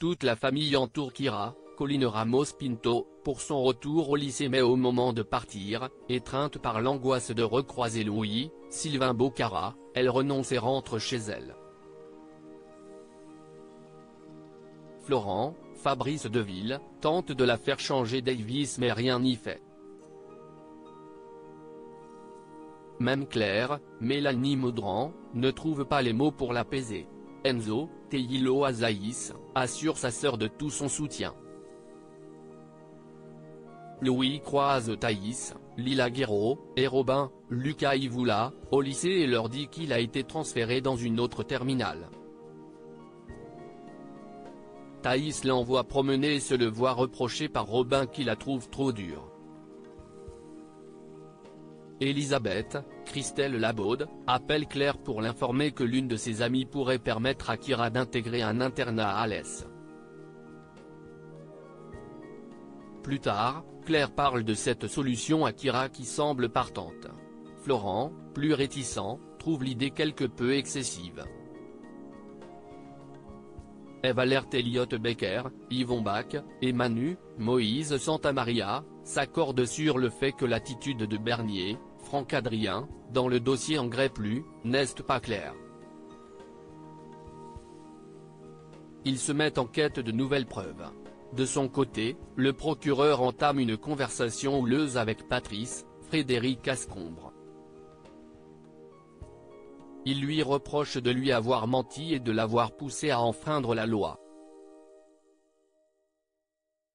Toute la famille entoure Kira, Colline Ramos Pinto, pour son retour au lycée, mais au moment de partir, étreinte par l'angoisse de recroiser Louis, Sylvain Bocara, elle renonce et rentre chez elle. Florent, Fabrice Deville, tente de la faire changer Davis mais rien n'y fait. Même Claire, Mélanie Maudran, ne trouve pas les mots pour l'apaiser. Enzo, Teilo Azaïs, assure sa sœur de tout son soutien. Louis croise Thaïs, Lila Guerreau, et Robin, Lucas Ivoula, au lycée et leur dit qu'il a été transféré dans une autre terminale. Thaïs l'envoie promener et se le voit reprocher par Robin qui la trouve trop dure. Elisabeth, Christelle Labaude, appelle Claire pour l'informer que l'une de ses amies pourrait permettre à Kira d'intégrer un internat à Alès. Plus tard, Claire parle de cette solution à Kira qui semble partante. Florent, plus réticent, trouve l'idée quelque peu excessive. Eve alerte Elliot Becker, Yvon Bach, et Manu, Moïse Santamaria, s'accordent sur le fait que l'attitude de Bernier, Franck Adrien, dans le dossier Engrais Plus, n'est pas claire. Ils se mettent en quête de nouvelles preuves. De son côté, le procureur entame une conversation houleuse avec Patrice, Frédéric Ascombre. Il lui reproche de lui avoir menti et de l'avoir poussé à enfreindre la loi.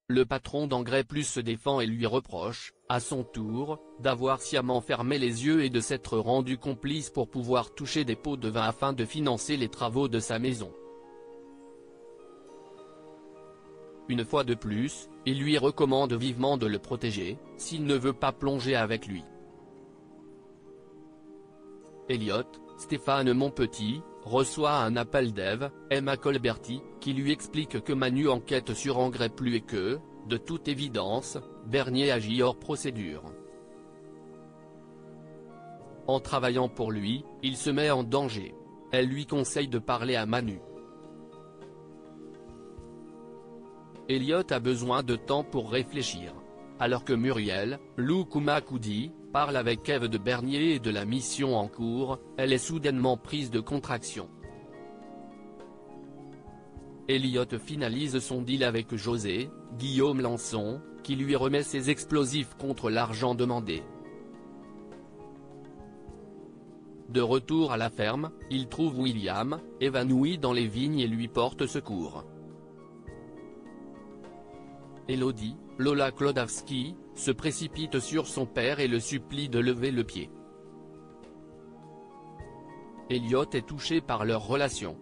Le patron d'Engrais Plus se défend et lui reproche, à son tour, d'avoir sciemment fermé les yeux et de s'être rendu complice pour pouvoir toucher des pots de vin afin de financer les travaux de sa maison. Une fois de plus, il lui recommande vivement de le protéger, s'il ne veut pas plonger avec lui. Elliot, Stéphane Monpetit, reçoit un appel d'Eve, Emma Colberti, qui lui explique que Manu enquête sur Engrais Plus et que, de toute évidence, Bernier agit hors procédure. En travaillant pour lui, il se met en danger. Elle lui conseille de parler à Manu. Elliot a besoin de temps pour réfléchir. Alors que Muriel, Lou Koumakoudi, parle avec Eve de Bernier et de la mission en cours, elle est soudainement prise de contraction. Elliot finalise son deal avec José, Guillaume Lançon, qui lui remet ses explosifs contre l'argent demandé. De retour à la ferme, il trouve William, évanoui dans les vignes et lui porte secours. Elodie, Lola Klodowski, se précipite sur son père et le supplie de lever le pied. Elliot est touché par leur relation.